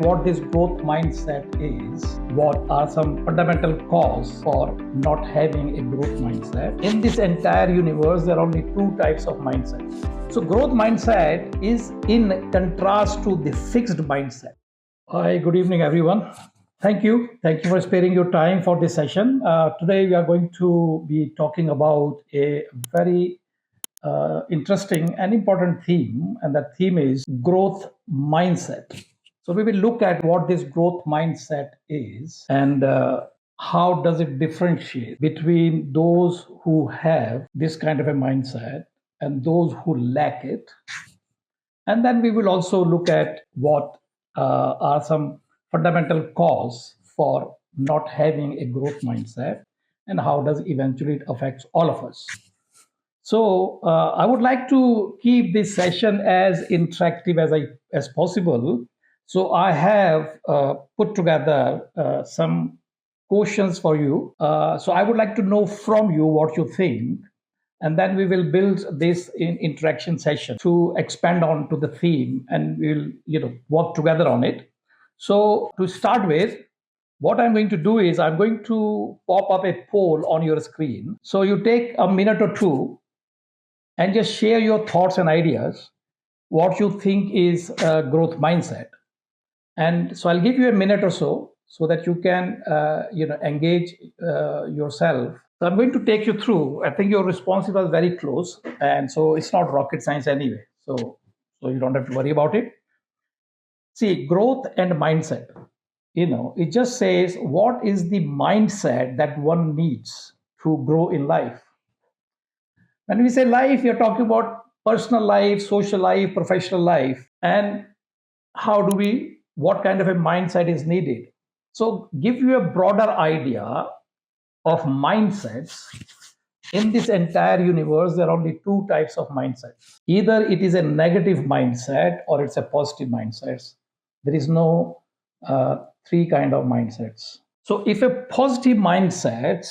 what this growth mindset is, what are some fundamental causes for not having a growth mindset. In this entire universe, there are only two types of mindsets. So growth mindset is in contrast to the fixed mindset. Hi, good evening, everyone. Thank you. Thank you for sparing your time for this session. Today, we are going to be talking about a very interesting and important theme, and that theme is growth mindset. So we will look at what this growth mindset is and how does it differentiate between those who have this kind of a mindset and those who lack it. And then we will also look at what are some fundamental causes for not having a growth mindset and how does eventually it affects all of us. So I would like to keep this session as interactive as possible. So I have put together some questions for you. So I would like to know from you what you think, and then we will build this interaction session to expand on to the theme, and we'll work together on it. So to start with, what I'm going to do is I'm going to pop up a poll on your screen. So you take a minute or two and just share your thoughts and ideas, what you think is a growth mindset. And so I'll give you a minute or so that you can engage yourself. So I'm going to take you through. I think your responses are very close, and so it's not rocket science anyway. So you don't have to worry about it. See, growth and mindset. It just says what is the mindset that one needs to grow in life. When we say life, we are talking about personal life, social life, professional life, and what kind of a mindset is needed. So, give you a broader idea of mindsets. In this entire universe, there are only two types of mindsets. Either it is a negative mindset or it's a positive mindset. There is no three kind of mindsets. So, if a positive mindset,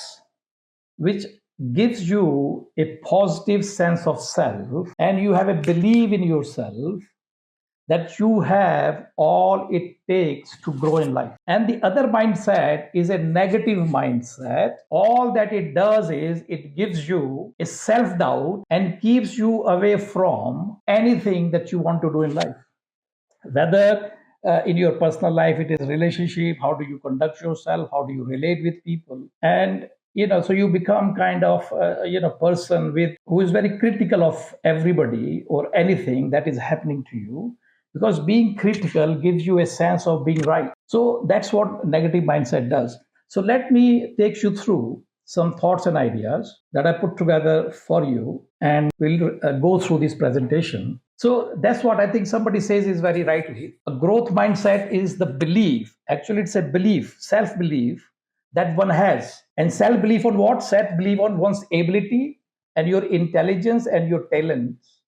which gives you a positive sense of self and you have a belief in yourself that you have all it takes to grow in life. And the other mindset is a negative mindset. All that it does is it gives you a self-doubt and keeps you away from anything that you want to do in life. Whether in your personal life it is relationship, how do you conduct yourself, how do you relate with people, and so you become kind of person who is very critical of everybody or anything that is happening to you, because being critical gives you a sense of being right. So that's what negative mindset does. So let me take you through some thoughts and ideas that I put together for you, and we'll go through this presentation. So that's what I think somebody says is very rightly. A growth mindset is the belief. Actually, it's a belief, self-belief that one has. And self-belief on what? Self-belief on one's ability and your intelligence and your talents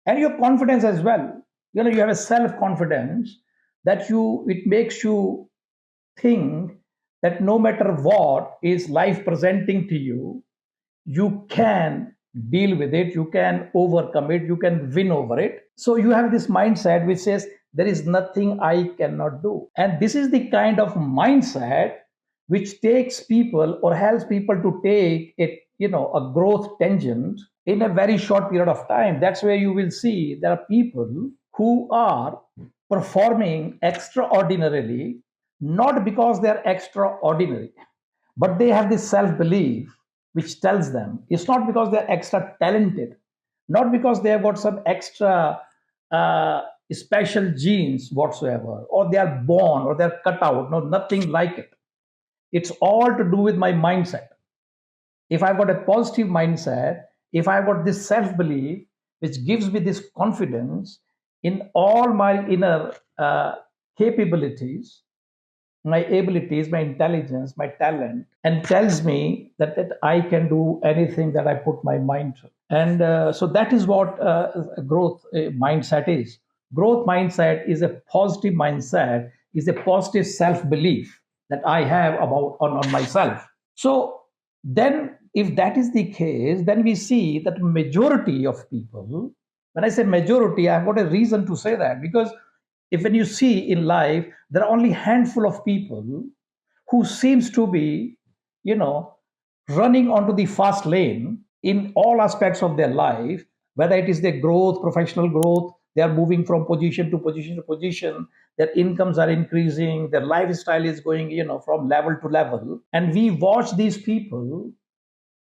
and your confidence as well. You have a self-confidence that it makes you think that no matter what is life presenting to you, you can deal with it, you can overcome it, you can win over it. So you have this mindset which says there is nothing I cannot do. And this is the kind of mindset which takes people or helps people to take a growth tangent in a very short period of time. That's where you will see there are people who are performing extraordinarily, not because they're extraordinary, but they have this self-belief which tells them it's not because they're extra talented, not because they have got some extra special genes whatsoever, or they are born or they're cut out. No, nothing like it. It's all to do with my mindset. If I've got a positive mindset, if I've got this self-belief, which gives me this confidence in all my inner capabilities, my abilities, my intelligence, my talent, and tells me that I can do anything that I put my mind to. And so that is what a growth mindset is. Growth mindset is a positive mindset, is a positive self-belief that I have on myself. So then if that is the case, then we see that majority of people, when I say majority, I've got a reason to say that, because if when you see in life, there are only handful of people who seems to be, you know, running onto the fast lane in all aspects of their life, whether it is their growth, professional growth, they are moving from position to position to position, their incomes are increasing, their lifestyle is going, from level to level. And we watch these people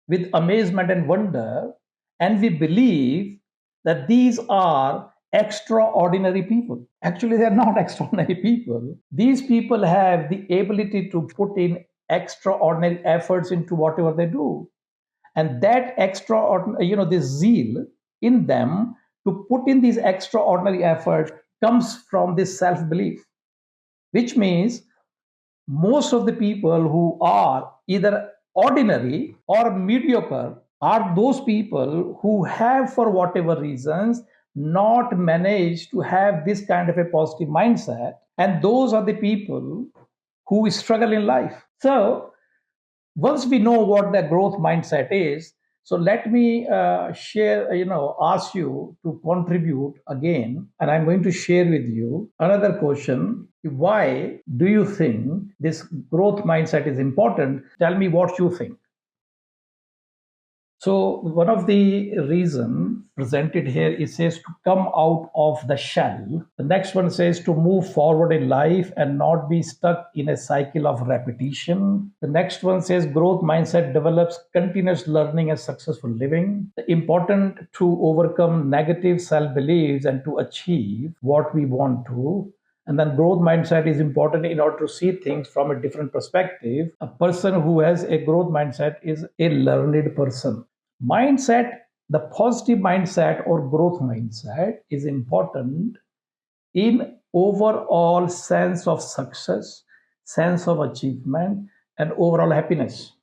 with amazement and wonder, and we believe that these are extraordinary people. Actually, they are not extraordinary people. These people have the ability to put in extraordinary efforts into whatever they do. And that extraordinary, this zeal in them to put in these extraordinary effort comes from this self belief, which means most of the people who are either ordinary or mediocre are those people who have, for whatever reasons, not managed to have this kind of a positive mindset. And those are the people who struggle in life. So, once we know what the growth mindset is, so let me share, ask you to contribute again. And I'm going to share with you another question. Why do you think this growth mindset is important? Tell me what you think. So one of the reason presented here, it says to come out of the shell. The next one says to move forward in life and not be stuck in a cycle of repetition. The next one says growth mindset develops continuous learning and successful living. The important to overcome negative self-beliefs and to achieve what we want to. And then growth mindset is important in order to see things from a different perspective. A person who has a growth mindset is a learned person. Mindset, the positive mindset or growth mindset is important in overall sense of success, sense of achievement, and overall happiness.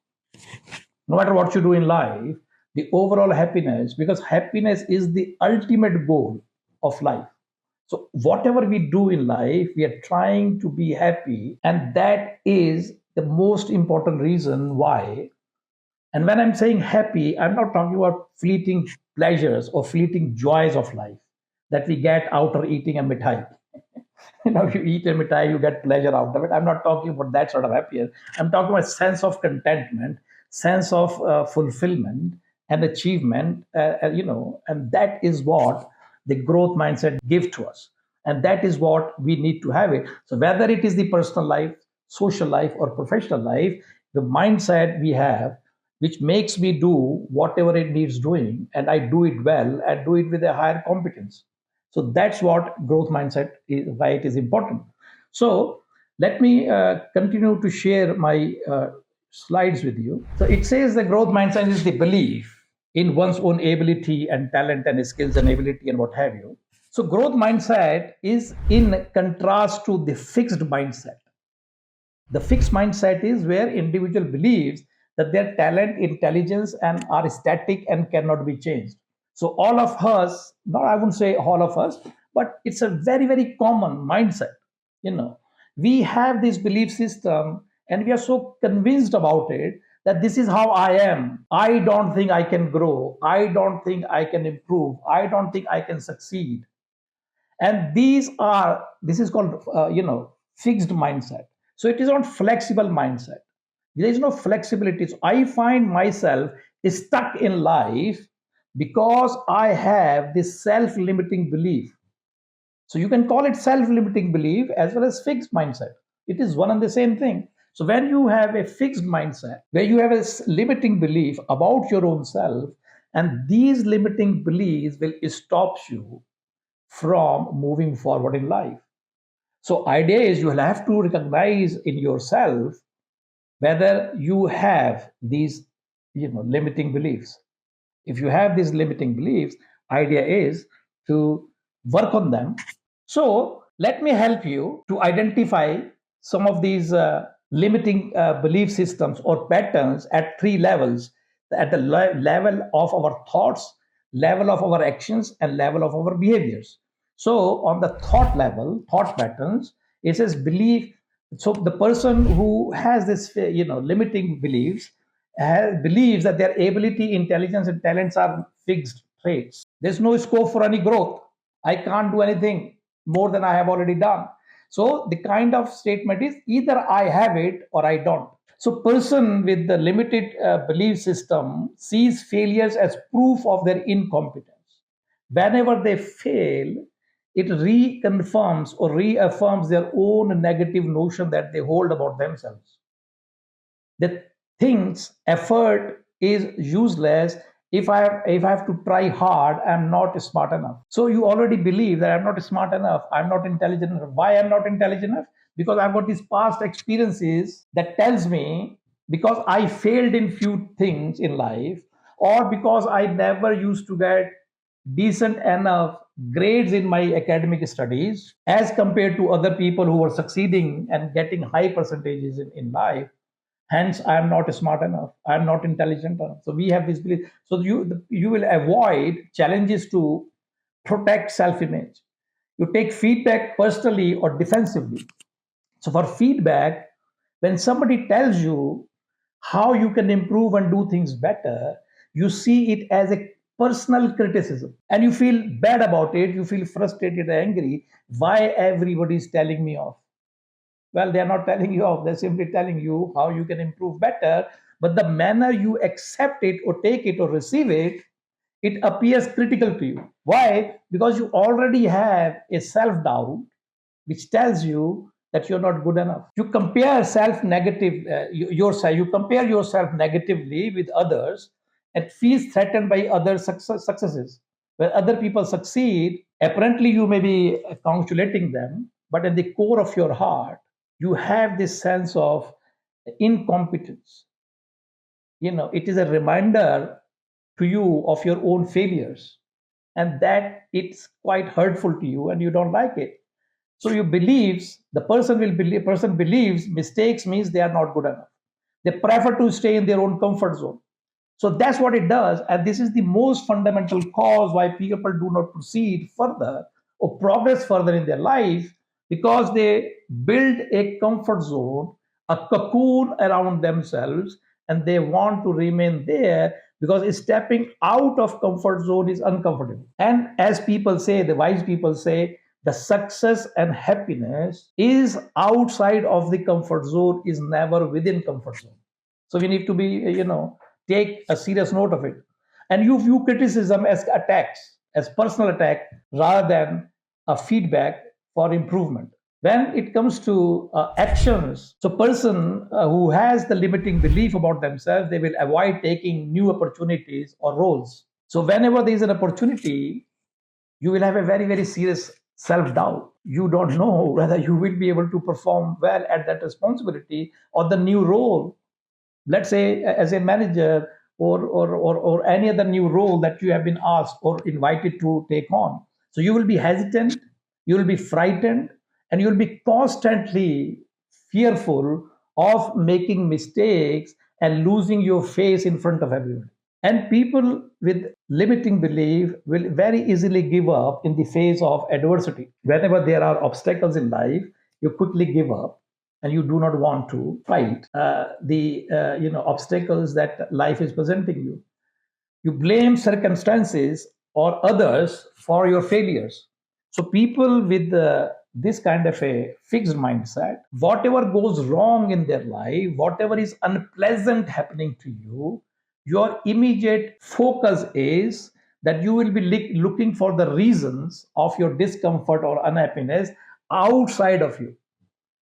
No matter what you do in life, the overall happiness, because happiness is the ultimate goal of life. So, whatever we do in life, we are trying to be happy, and that is the most important reason why. And when I'm saying happy, I'm not talking about fleeting pleasures or fleeting joys of life that we get after eating a mithai. You eat a mithai, you get pleasure out of it. I'm not talking about that sort of happiness. I'm talking about sense of contentment, sense of fulfillment and achievement, and that is what the growth mindset gives to us. And that is what we need to have it. So whether it is the personal life, social life, or professional life, the mindset we have, which makes me do whatever it needs doing, and I do it well and do it with a higher competence. So that's what growth mindset is, why it is important. So let me continue to share my slides with you. So it says the growth mindset is the belief in one's own ability and talent and skills and ability and what have you. So growth mindset is in contrast to the fixed mindset. The fixed mindset is where individual believes that their talent, intelligence, and are static and cannot be changed. So all of us, not I wouldn't say all of us, but it's a very, very common mindset. You know, we have this belief system and we are so convinced about it that this is how I am. I don't think I can grow. I don't think I can improve. I don't think I can succeed. And this is called fixed mindset. So it is not flexible mindset. There is no flexibility. So I find myself stuck in life because I have this self-limiting belief. So you can call it self-limiting belief as well as fixed mindset. It is one and the same thing. So when you have a fixed mindset where you have a limiting belief about your own self, and these limiting beliefs will stop you from moving forward in life. So idea is you will have to recognize in yourself whether you have these limiting beliefs. If you have these limiting beliefs, idea is to work on them. So let me help you to identify some of these limiting belief systems or patterns at three levels: at the level of our thoughts, level of our actions, and level of our behaviors. So on the thought level, thought patterns, it says belief. So the person who has this limiting beliefs believes that their ability, intelligence, and talents are fixed traits. There's no scope for any growth. I can't do anything more than I have already done. So the kind of statement is either I have it or I don't. So person with the limited belief system sees failures as proof of their incompetence. Whenever they fail, it reconfirms or reaffirms their own negative notion that they hold about themselves. That thinks effort is useless. If I have to try hard, I'm not smart enough. So you already believe that I'm not smart enough, I'm not intelligent enough. Why I'm not intelligent enough? Because I've got these past experiences that tells me, because I failed in few things in life, or because I never used to get decent enough grades in my academic studies as compared to other people who were succeeding and getting high percentages in life. Hence, I am not smart enough, I am not intelligent enough. So we have this belief. So you will avoid challenges to protect self-image. You take feedback personally or defensively. So for feedback, when somebody tells you how you can improve and do things better, you see it as a personal criticism and you feel bad about it. You feel frustrated, angry. Why everybody is telling me off? Well, they are not telling you off, they're simply telling you how you can improve better. But the manner you accept it or take it or receive it, it appears critical to you. Why? Because you already have a self doubt which tells you that you're not good enough. You compare self negative yourself. You compare yourself negatively with others and feels threatened by other successes. When other people succeed, apparently you may be congratulating them, but at the core of your heart, you have this sense of incompetence. It is a reminder to you of your own failures, and that it's quite hurtful to you and you don't like it. So you believes the person believes mistakes means they are not good enough. They prefer to stay in their own comfort zone. So that's what it does. And this is the most fundamental cause why people do not proceed further or progress further in their life, because they build a comfort zone, a cocoon around themselves, and they want to remain there because stepping out of comfort zone is uncomfortable. And as people say, the wise people say, the success and happiness is outside of the comfort zone, is never within comfort zone. So we need to be, take a serious note of it. And you view criticism as attacks, as personal attack, rather than a feedback for improvement. When it comes to actions, so person who has the limiting belief about themselves, they will avoid taking new opportunities or roles. So whenever there is an opportunity, you will have a very, very serious self doubt. You don't know whether you will be able to perform well at that responsibility or the new role. Let's say as a manager, or any other new role that you have been asked or invited to take on. So you will be hesitant, you will be frightened, and you will be constantly fearful of making mistakes and losing your face in front of everyone. And people with limiting belief will very easily give up in the face of adversity. Whenever there are obstacles in life, you quickly give up and you do not want to fight the obstacles that life is presenting you. You blame circumstances or others for your failures. So people with this kind of a fixed mindset, whatever goes wrong in their life, whatever is unpleasant happening to you, your immediate focus is that you will be looking for the reasons of your discomfort or unhappiness outside of you.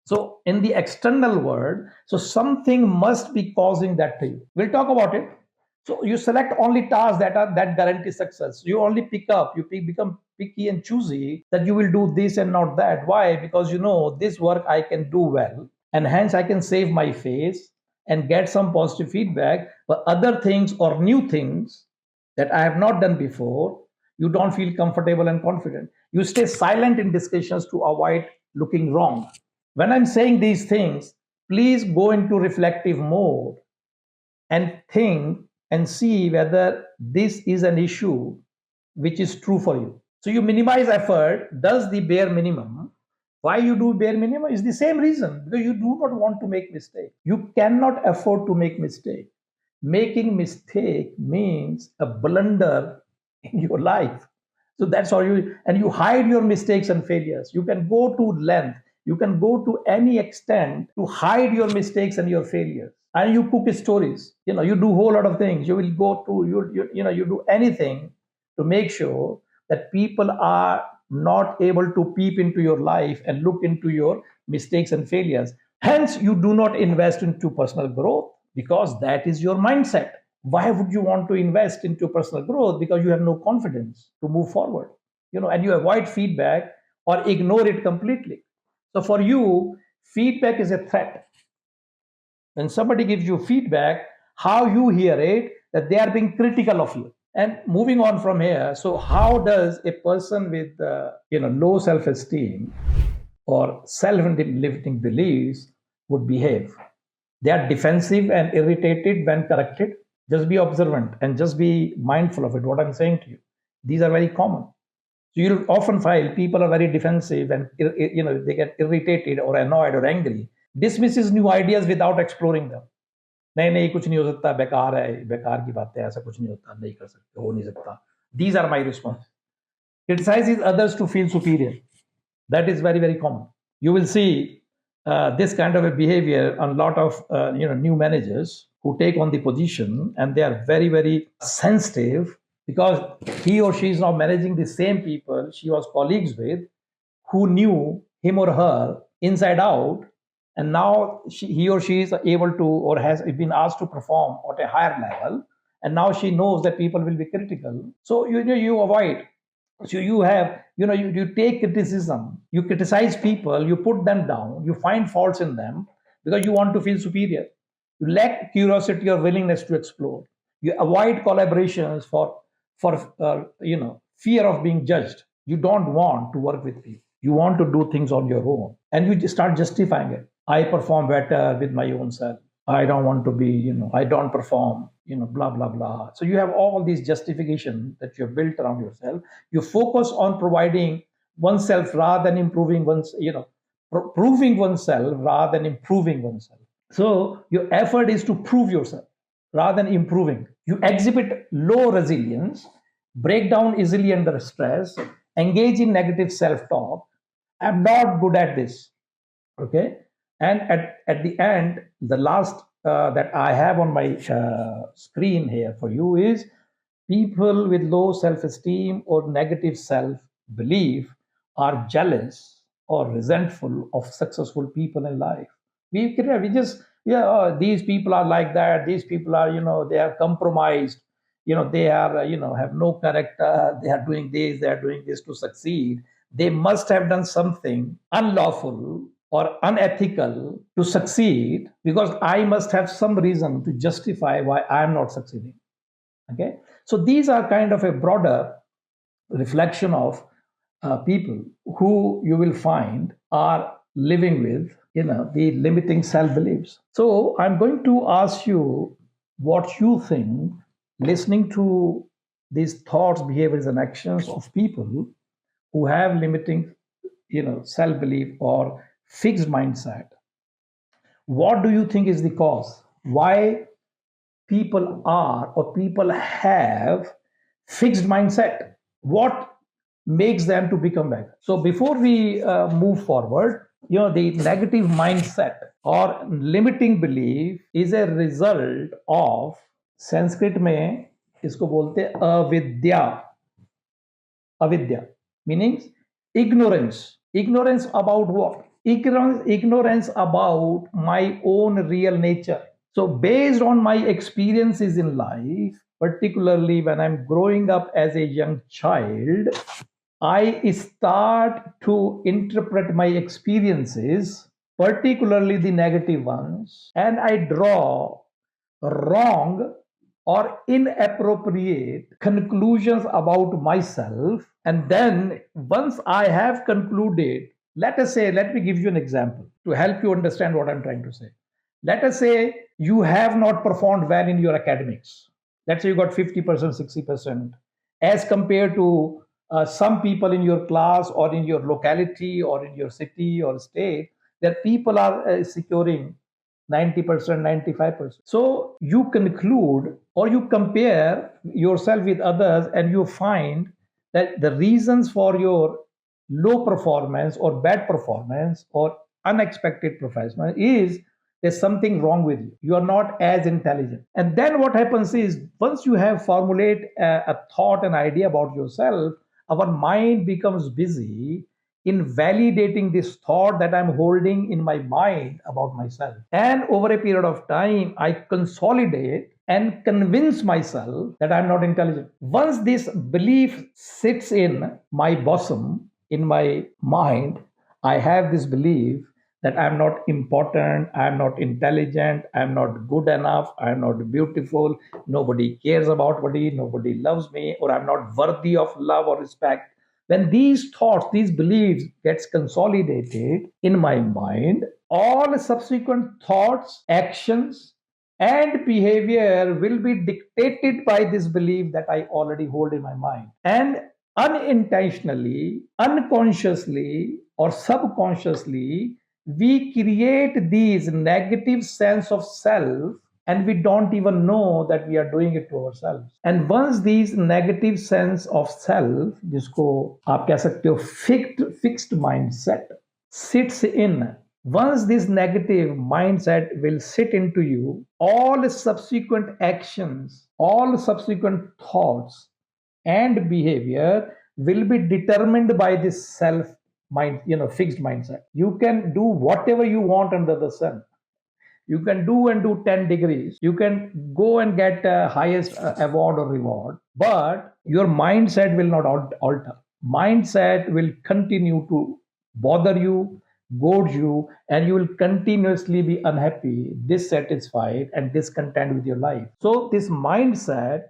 So in the external world, so something must be causing that to you. We'll talk about it. So you select only tasks that guarantee success. You only pick up, become picky and choosy that you will do this and not that. Why? Because this work I can do well, and hence I can save my face and get some positive feedback. But other things or new things that I have not done before, you don't feel comfortable and confident. You stay silent in discussions to avoid looking wrong. When I'm saying these things, please go into reflective mode and think and see whether this is an issue which is true for you. So you minimize effort, does the bare minimum. Why you do bare minimum is the same reason, because you do not want to make mistake. You cannot afford to make mistake. Making mistake means a blunder in your life. So that's how you hide your mistakes and failures. You can go to length, you can go to any extent to hide your mistakes and your failures. And you cook stories, you do a whole lot of things. You will go to, you do anything to make sure that people are not able to peep into your life and look into your mistakes and failures. Hence, you do not invest into personal growth because that is your mindset. Why would you want to invest into personal growth? Because you have no confidence to move forward, and you avoid feedback or ignore it completely. So for you, feedback is a threat. When somebody gives you feedback, how you hear it, that they are being critical of you. And moving on from here, so how does a person with low self-esteem or self-limiting beliefs would behave? They are defensive and irritated when corrected. Just be observant and just be mindful of it, what I'm saying to you. These are very common. So you'll often find people are very defensive and they get irritated or annoyed or angry, dismisses new ideas without exploring them. नहीं नहीं कुछ नहीं हो सकता, बेकार है, बेकार की बात है, ऐसा कुछ नहीं होता, नहीं कर सकते, हो नहीं सकता. These are my response. Criticizes others to feel superior. That is very, very common. You will see this kind of a behavior on a lot of new managers who take on the position, and they are very, very sensitive because he or she is now managing the same people she was colleagues with, who knew him or her inside out, and now he or she is able to or has been asked to perform at a higher level, and now she knows that people will be critical. So you avoid. So you have, you take criticism, you criticize people, you put them down, you find faults in them because you want to feel superior. You lack curiosity or willingness to explore. You avoid collaborations for fear of being judged. You don't want to work with people. You want to do things on your own, and you just start justifying it. I perform better with my own self. I don't want to be, I don't perform, blah, blah, blah. So you have all these justifications that you have built around yourself. You focus on providing oneself rather than improving proving oneself rather than improving oneself. So your effort is to prove yourself rather than improving. You exhibit low resilience, break down easily under stress, engage in negative self-talk. I'm not good at this. Okay. And at the end, the last that I have on my screen here for you is people with low self-esteem or negative self-belief are jealous or resentful of successful people in life. We just, these people are like that. These people are, they are compromised. They are, have no character. They are doing this. They are doing this to succeed. They must have done something unlawful or unethical to succeed, because I must have some reason to justify why I am not succeeding. Okay, so these are kind of a broader reflection of people who you will find are living with the limiting self beliefs. So I'm going to ask you what you think, listening to these thoughts, behaviors, and actions of people who have limiting self belief or fixed mindset. What do you think is the cause? Why people are or people have fixed mindset? What makes them to become better? So before we move forward, the negative mindset or limiting belief is a result of, Sanskrit में इसको बोलते हैं अविद्या. Avidya, meaning ignorance. Ignorance about what? Ignorance about my own real nature. So based on my experiences in life, particularly when I'm growing up as a young child, I start to interpret my experiences, particularly the negative ones, and I draw wrong or inappropriate conclusions about myself. And then once I have concluded, let me give you an example to help you understand what I'm trying to say. Let us say you have not performed well in your academics. Let's say you got 50%, 60%, as compared to some people in your class or in your locality or in your city or state, that people are securing 90%, 95%. So you conclude or you compare yourself with others and you find that the reasons for your low performance or bad performance or unexpected performance is there's something wrong with you. You are not as intelligent. And then what happens is once you have formulate a thought, an idea about yourself, our mind becomes busy in validating this thought that I'm holding in my mind about myself. And over a period of time, I consolidate and convince myself that I'm not intelligent. Once this belief sits in my bosom, in my mind, I have this belief that I'm not important, I'm not intelligent, I'm not good enough, I'm not beautiful, nobody cares about me, nobody loves me, or I'm not worthy of love or respect. When these thoughts, these beliefs gets consolidated in my mind, all subsequent thoughts, actions, and behavior will be dictated by this belief that I already hold in my mind. And unintentionally, unconsciously, or subconsciously, we create these negative sense of self and we don't even know that we are doing it to ourselves. And once these negative sense of self, जिसको आप कह सकते हो fixed mindset sits in, once this negative mindset will sit into you, all subsequent actions, all subsequent thoughts and behavior will be determined by this self mind, fixed mindset. You can do whatever you want under the sun. You can do and do 10 degrees. You can go and get highest award or reward, but your mindset will not alter. Mindset will continue to bother you, goad you, and you will continuously be unhappy, dissatisfied, and discontent with your life. So this mindset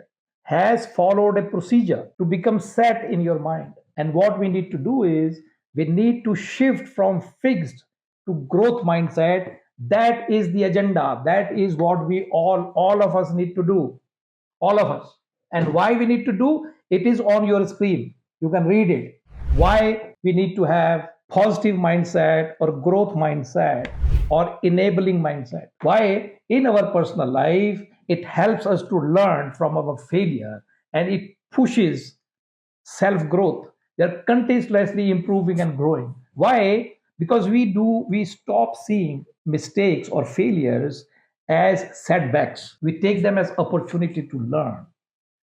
has followed a procedure to become set in your mind. And what we need to do is we need to shift from fixed to growth mindset. That is the agenda. That is what we all of us need to do. All of us. And why we need to do it is on your screen. You can read it. Why we need to have positive mindset or growth mindset or enabling mindset. Why in our personal life it helps us to learn from our failure and it pushes self growth. They're continuously improving and growing. Why? Because we stop seeing mistakes or failures as setbacks. We take them as opportunity to learn.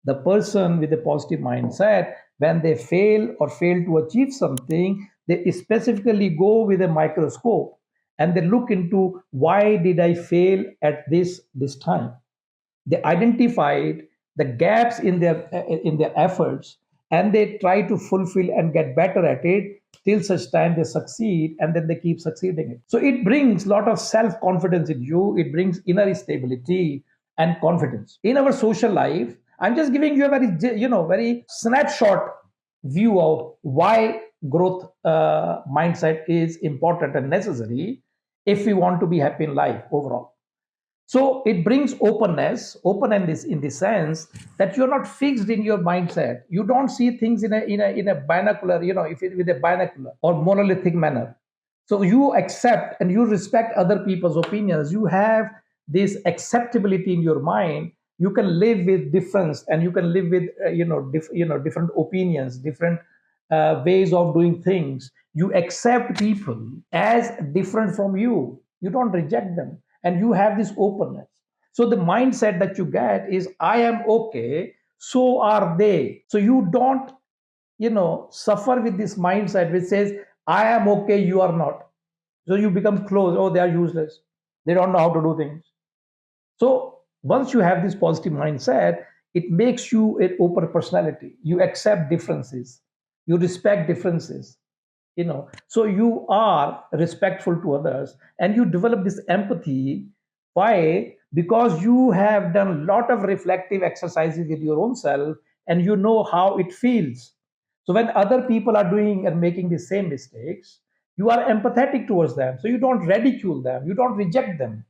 The person with a positive mindset, when they fail to achieve something, they specifically go with a microscope and they look into why did I fail at this time. They identified the gaps in their efforts and they try to fulfill and get better at it till such time they succeed and then they keep succeeding it. So it brings a lot of self confidence in you. It brings inner stability and confidence in our social life. I'm just giving you a very snapshot view of why growth mindset is important and necessary if we want to be happy in life overall. So it brings openness, open in the sense that you're not fixed in your mindset. You don't see things in a binocular, if it, with a binocular or monolithic manner. So you accept and you respect other people's opinions. You have this acceptability in your mind. You can live with difference, and you can live with different opinions, different ways of doing things. You accept people as different from you. You don't reject them and you have this openness. So the mindset that you get is I am okay, so are they. So you don't, suffer with this mindset which says I am okay, you are not. So you become close. Oh, they are useless. They don't know how to do things. So once you have this positive mindset, it makes you an open personality. You accept differences. You respect differences. So you are respectful to others and you develop this empathy. Why? Because you have done a lot of reflective exercises with your own self and you know how it feels. So when other people are doing and making the same mistakes, you are empathetic towards them. So you don't ridicule them, you don't reject them,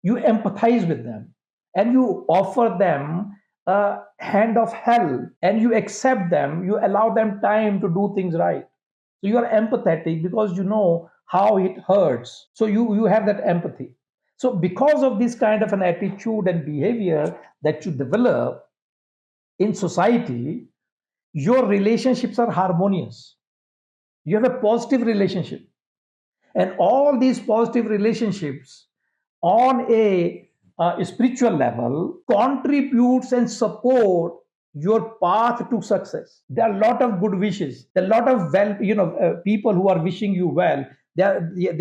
you empathize with them and you offer them a hand of help and you accept them, you allow them time to do things right. So you are empathetic because you know how it hurts. So you have that empathy. So because of this kind of an attitude and behavior that you develop in society, your relationships are harmonious. You have a positive relationship. And all these positive relationships on a spiritual level contributes and support your path to success. There are a lot of good wishes. There are a lot of people who are wishing you well. They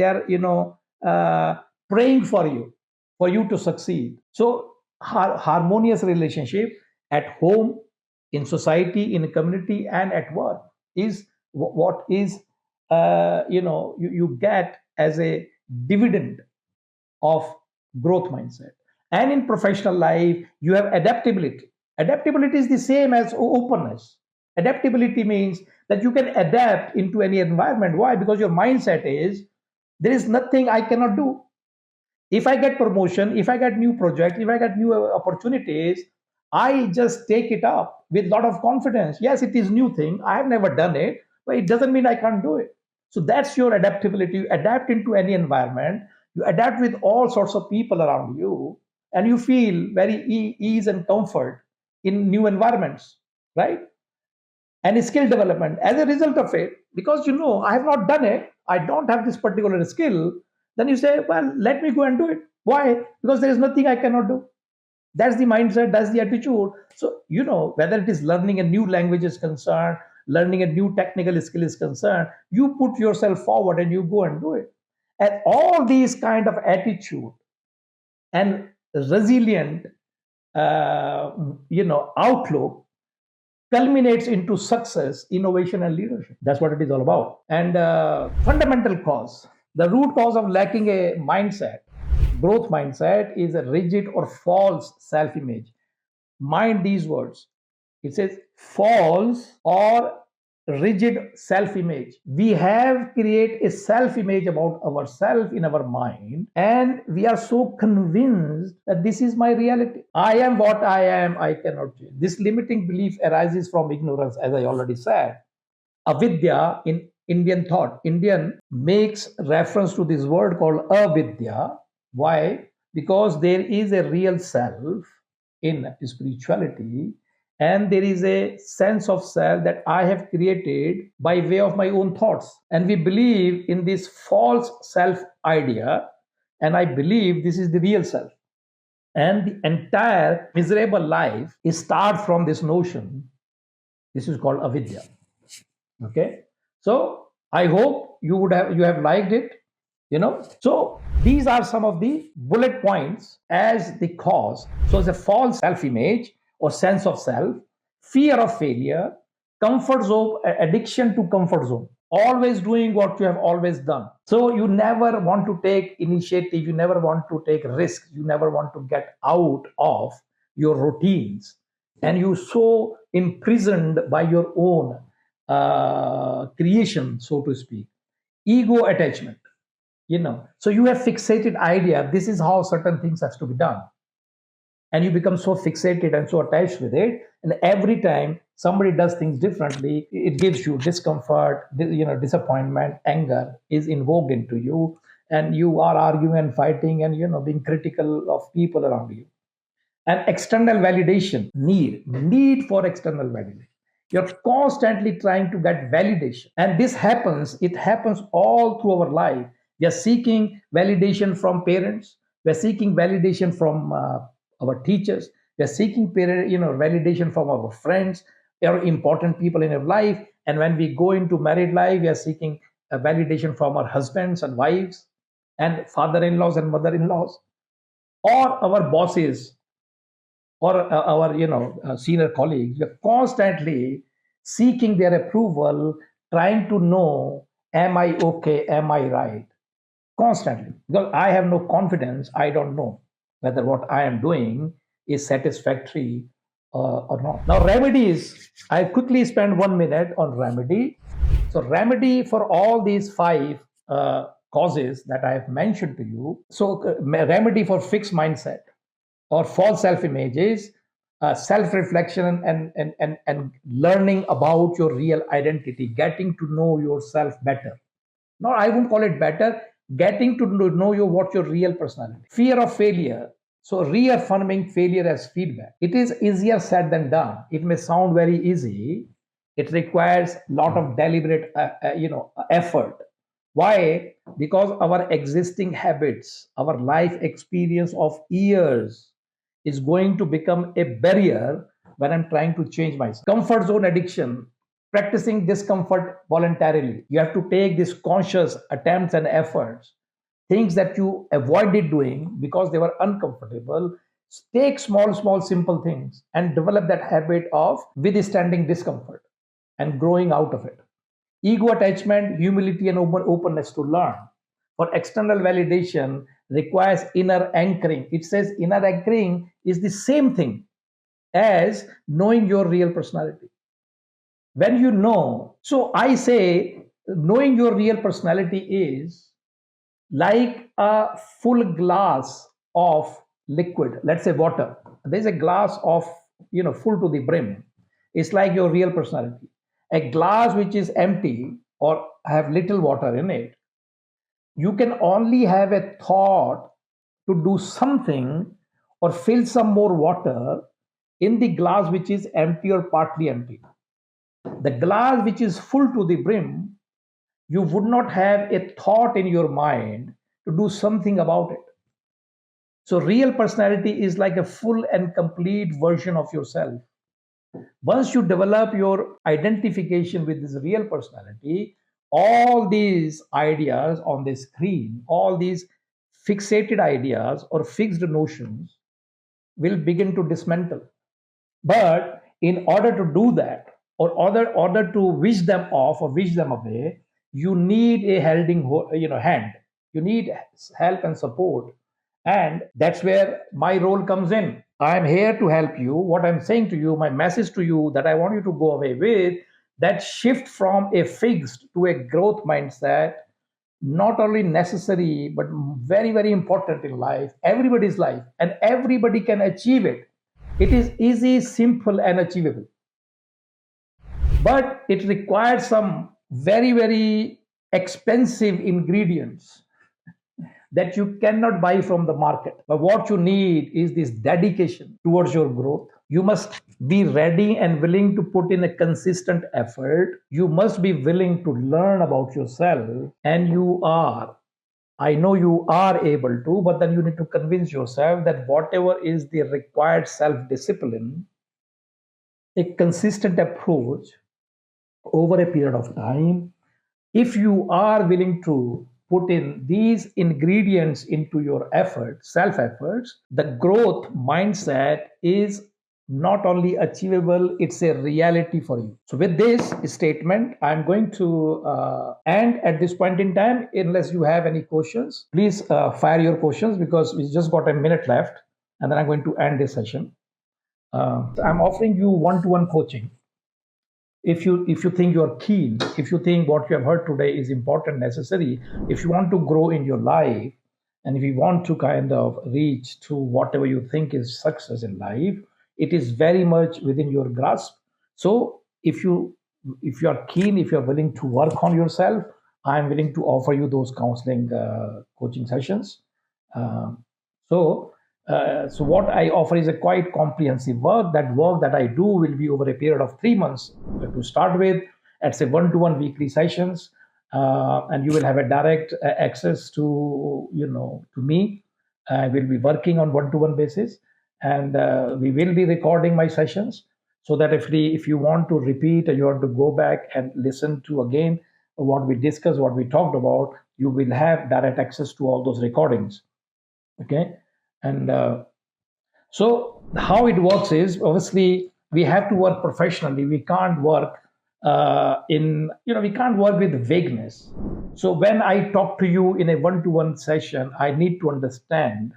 are praying for you to succeed. So harmonious relationship at home, in society, in a community, and at work is what is you get as a dividend of growth mindset. And in professional life, you have adaptability. Adaptability is the same as openness. Adaptability means that you can adapt into any environment. Why? Because your mindset is there is nothing I cannot do. If I get promotion, if I get new project, if I get new opportunities, I just take it up with a lot of confidence. Yes, it is new thing. I have never done it, but it doesn't mean I can't do it. So that's your adaptability. You adapt into any environment. You adapt with all sorts of people around you, and you feel very ease and comfort in new environments, right? And skill development as a result of it, because I have not done it, I don't have this particular skill, then you say, well, let me go and do it. Why? Because there is nothing I cannot do. That's the mindset, that's the attitude. So whether it is learning a new language is concerned, learning a new technical skill is concerned, you put yourself forward and you go and do it. And all these kind of attitude and resilient outlook culminates into success, innovation, and leadership. That's what it is all about. And fundamental cause, the root cause of lacking a mindset, growth mindset, is a rigid or false self-image. Mind these words. It says false or rigid self-image. We have created a self-image about ourselves in our mind, and we are so convinced that this is my reality. I am what I am, I cannot change. This limiting belief arises from ignorance, as I already said. Avidya in Indian thought, Indian makes reference to this word called avidya. Why? Because there is a real self in spirituality, and there is a sense of self that I have created by way of my own thoughts. And we believe in this false self idea, and I believe this is the real self. And the entire miserable life is start from this notion. This is called avidya. Okay, so I hope you have liked it. So these are some of the bullet points as the cause. So it's a false self-image or sense of self, fear of failure, comfort zone, addiction to comfort zone, always doing what you have always done. So you never want to take initiative, you never want to take risks, you never want to get out of your routines, and you so imprisoned by your own creation, so to speak. Ego attachment. So you have fixated idea, this is how certain things has to be done, and you become so fixated and so attached with it, and every time somebody does things differently, it gives you discomfort, disappointment, anger is invoked into you, and you are arguing and fighting and being critical of people around you. And external validation, need for external validation. You're constantly trying to get validation, and it happens all through our life. We are seeking validation from parents, we are seeking validation from our teachers, we are seeking validation from our friends or important people in our life. And when we go into married life, we are seeking a validation from our husbands and wives and father-in-laws and mother-in-laws, or our bosses, or our senior colleagues. We are constantly seeking their approval, trying to know, am I okay, am I right? Constantly, because I have no confidence, I don't know whether what I am doing is satisfactory or not. Now remedies, I quickly spend 1 minute on remedy. So remedy for all these 5 causes that I have mentioned to you. So remedy for fixed mindset or false self-image is self-reflection and learning about your real identity, getting to know yourself better. No, I won't call it better, getting to know what your real personality. Fear of failure. So reaffirming failure as feedback. It is easier said than done. It may sound very easy, It requires a lot of deliberate effort. Why? Because our existing habits, our life experience of years is going to become a barrier when I'm trying to change myself. Comfort zone addiction, practicing discomfort voluntarily. You have to take these conscious attempts and efforts, things that you avoided doing because they were uncomfortable. Take small, simple things and develop that habit of withstanding discomfort and growing out of it. Ego attachment, humility, and openness to learn. For external validation requires inner anchoring. It says inner anchoring is the same thing as knowing your real personality. When you know, so I say knowing your real personality is like a full glass of liquid, let's say water. There's a glass of, full to the brim. It's like your real personality. A glass which is empty or have little water in it, you can only have a thought to do something or fill some more water in the glass which is empty or partly empty. The glass which is full to the brim, you would not have a thought in your mind to do something about it. So, real personality is like a full and complete version of yourself. Once you develop your identification with this real personality, all these ideas on the screen, all these fixated ideas or fixed notions will begin to dismantle. But in order to do that, or order to wish them off or wish them away, you need a hand. You need help and support, and that's where my role comes in. I am here to help you. What I'm saying to you, my message to you that I want you to go away with, that shift from a fixed to a growth mindset, not only necessary but very, very important in life, everybody's life, and everybody can achieve it. It is easy, simple, and achievable, but it requires some very, very expensive ingredients that you cannot buy from the market. But what you need is this dedication towards your growth. You must be ready and willing to put in a consistent effort. You must be willing to learn about yourself, and you are. I know you are able to, but then you need to convince yourself that whatever is the required self discipline, a consistent approach over a period of time, if you are willing to put in these ingredients into your efforts, self efforts, the growth mindset is not only achievable, it's a reality for you. So, with this statement, I'm going to end at this point in time. Unless you have any questions, please fire your questions because we just got a minute left and then I'm going to end this session. I'm offering you one-to-one coaching. If you think you're keen, if you think what you have heard today is important, necessary, if you want to grow in your life, and if you want to kind of reach to whatever you think is success in life, it is very much within your grasp. So if you are keen, if you're willing to work on yourself, I'm willing to offer you those counseling coaching sessions. Um, so, uh, so what I offer is a quite comprehensive work. That work that I do will be over a period of 3 months to start with. It's a one-to-one weekly sessions, and you will have a direct access to me. I will be working on one-to-one basis, and we will be recording my sessions so that if you want to repeat and you want to go back and listen to again what we discussed, what we talked about, you will have direct access to all those recordings. Okay, and so how it works is obviously we have to work professionally. We can't work we can't work with vagueness. So when I talk to you in a one-to-one session, I need to understand,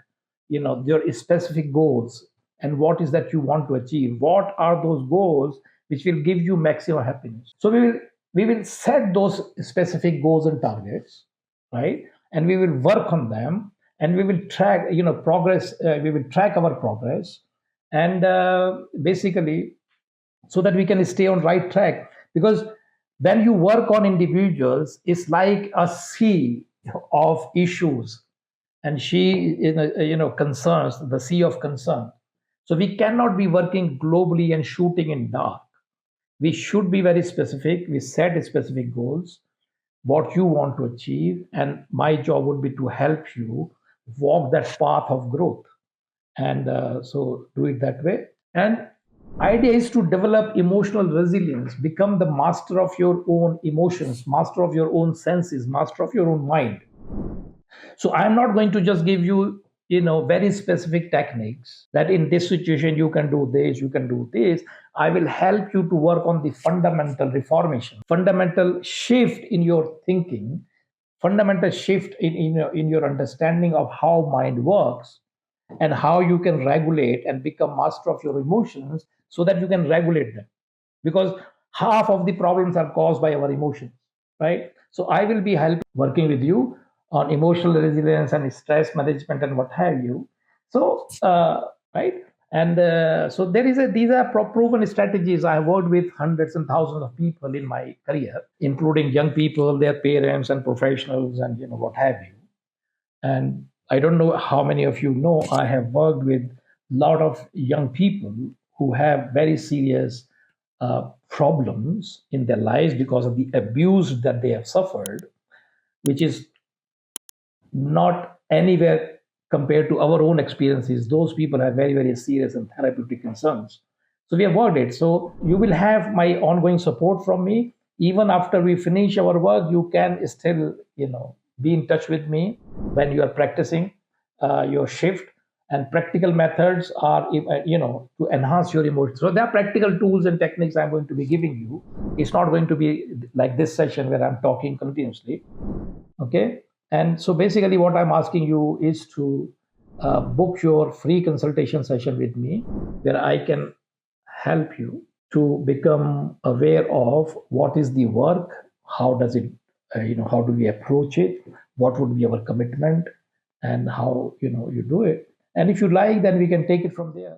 your specific goals and what is that you want to achieve. What are those goals which will give you maximum happiness? So we will set those specific goals and targets, right? And we will work on them, and we will track progress. We will track our progress, and basically so that we can stay on right track. Because when you work on individuals, it's like a sea of issues, and concerns, the sea of concern. So we cannot be working globally and shooting in dark. We should be very specific. We set specific goals, what you want to achieve, and my job would be to help you walk that path of growth. And so do it that way. And idea is to develop emotional resilience, become the master of your own emotions, master of your own senses, master of your own mind. So I'm not going to just give you, very specific techniques that in this situation you can do this, you can do this. I will help you to work on the fundamental reformation, fundamental shift in your thinking, fundamental shift in your understanding of how mind works, and how you can regulate and become master of your emotions so that you can regulate them, because half of the problems are caused by our emotions, right? So I will be helping working with you on emotional resilience and stress management and what have you. So right. And so these are proven strategies. I have worked with hundreds and thousands of people in my career, including young people, their parents and professionals, and what have you. And I don't know how many of you know, I have worked with a lot of young people who have very serious problems in their lives because of the abuse that they have suffered, which is not anywhere compared to our own experiences. Those people have very, very serious and therapeutic concerns. So we have worked it. So you will have my ongoing support from me. Even after we finish our work, you can still, be in touch with me when you are practicing your shift. And practical methods are, to enhance your emotions. So there are practical tools and techniques I'm going to be giving you. It's not going to be like this session where I'm talking continuously. Okay. And so basically what I'm asking you is to book your free consultation session with me, where I can help you to become aware of what is the work, how does it, how do we approach it, what would be our commitment, and how, you do it. And if you like, then we can take it from there.